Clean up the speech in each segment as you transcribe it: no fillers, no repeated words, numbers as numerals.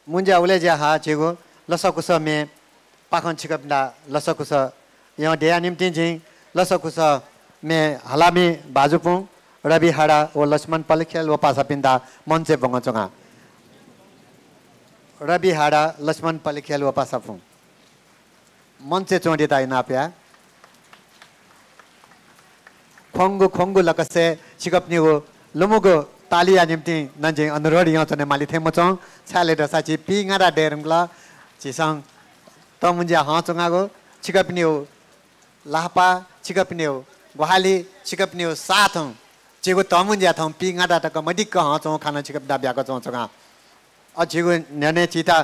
문제 올레자 하 제고 러서쿠서 메 पाखन छिकपना लसकुस यहाँ डेया निम्तिजिङ लसकुस मे हलामी बाजुपुङ रवि हाडा ओ लक्ष्मण पलखेल व पासापिन्दा मन्चे बङ्गचोङा रवि हाडा लक्ष्मण पलखेल व पासापुङ मन्चे चोंडी ताइ नाप्या खोंगु खोंगु लकसे छिकपनी वो लुमुगो तालिया निम्ति नजिङ अनुरोध यहाँ चने माली थेमचोङ छाले दसाची पिङारा डेरङला चिसङ त मुन्जे हाँ चुङागो छिकपनी हो लापा छिकपनी हो गुहाली छिकपनी हो साथ हूँ चिगो त मुन्जे थौं पिङाडा तक मडिक हाँ चौँ खाना छिकपदा ब्याको चौँ चुङा और चिगो न्याने चिता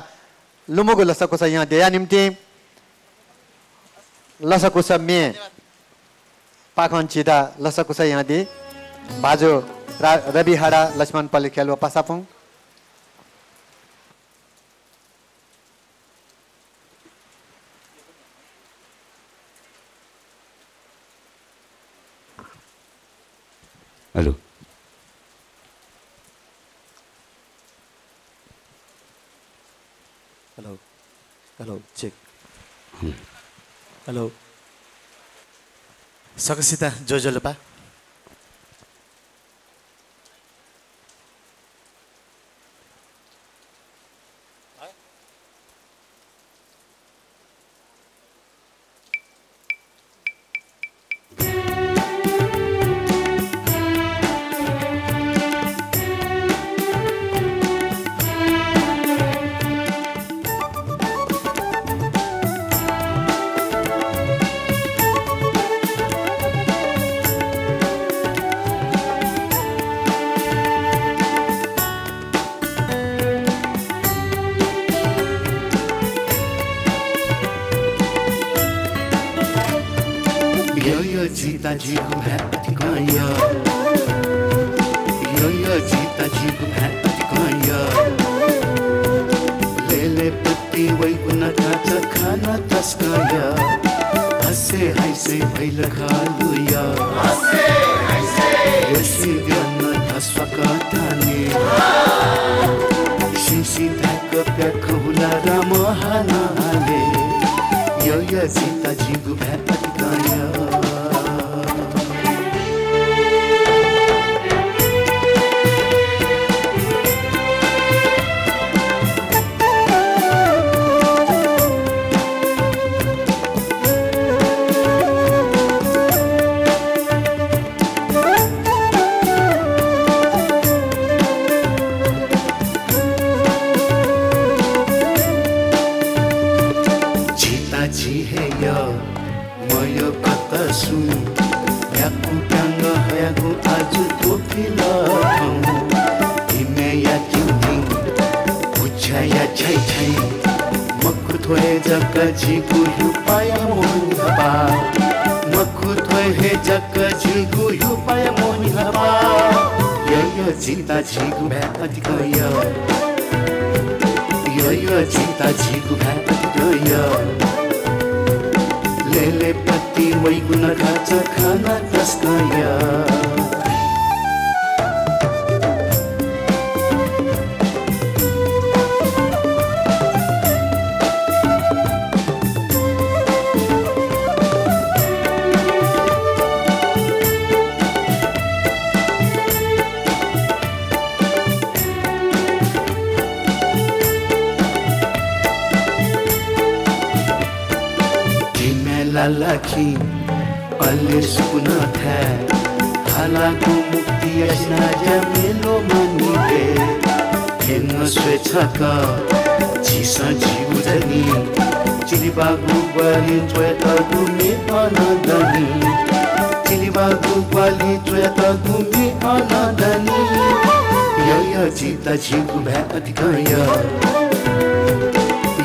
लुमुगो लसकुस यहाँ देया निम्ति लसकुस मे पाखन चिता लसकुस यहाँ दि बाजु रवि हाडा लक्ष्मण पलखेल व पासापुङ hello hello hello check hello सकसिता जोजोलपा Chita jigu happy kaya Yo chita jigu happy kaya Lele patti wai guna kacha khana taskaya Hase haise bhail khaluya Hase haise Yasi gana taswaka thane Shishi thaka pyaka hula ramahana ale Yo chita jigu happy kaya Jigu yupaya moni haba Makutwe he jaka jigu yupaya moni haba Yo chita jigu bhati kaya Yo chita jigu bhati kaya Lele pati wai guna kacha khana taskaya Lalaki alis puna tha halaku mukti asna jamelo mani de henna swechaka jisa jiudani chilibagu bali tweta gumi anadani chilibagu bali tweta gumi anadani yo jita jigu bhati kaya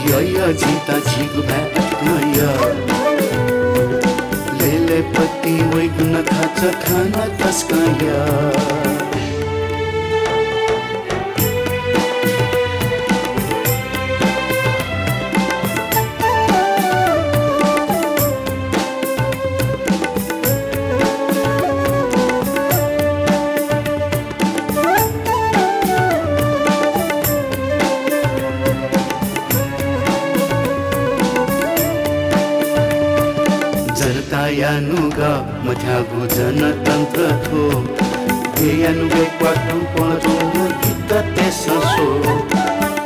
yo jita jigu bhati kaya Lele pati wai guna kacha khana taskaya तायानुगा मथ्यागु जनतन्त्र थो देयानुगे क्वाटु पणजोनु गीत तेससो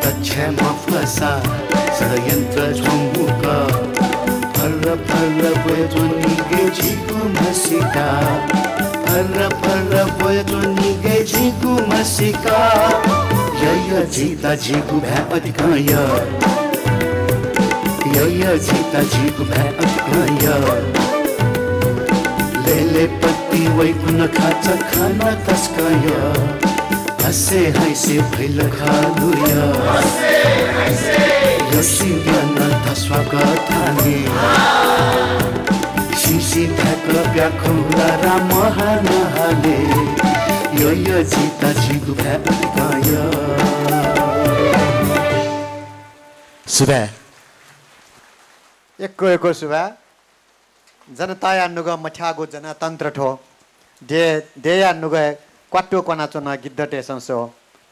तछ्यामा फसा षड्यन्त्र झुम्बुका फल फल बयो निगे झिगु मसिका फल फल बयो निगे झिगु मसिका यय जिता झिगु भ्या अधिकाय यय जिता झिगु भ्या अधिकाय लेले पत्ती वैकुन खाच खाना तस्काय हसे हैसे भैल खालुय यसिंद्यन स्वागत थाने शिशी भ्याक व्याखुला राम हाले यय जिता झिगु भ्या अधिकाय सुबह एको सुबा जनताया नुग मठ्यागो जनतन्त्र ठो देया नुग क्वाटो कोना चुना गिद्धटे संसो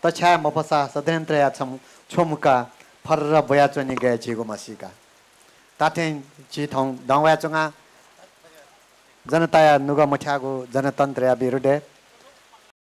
तछ्या मफसा सदयन्त्र या छोमुका फर्र बया चोनी गए छिगो मसिका ताथें छि थौं दावया चुङा जनताया नुग मठ्यागो जनतन्त्र या बिरुडे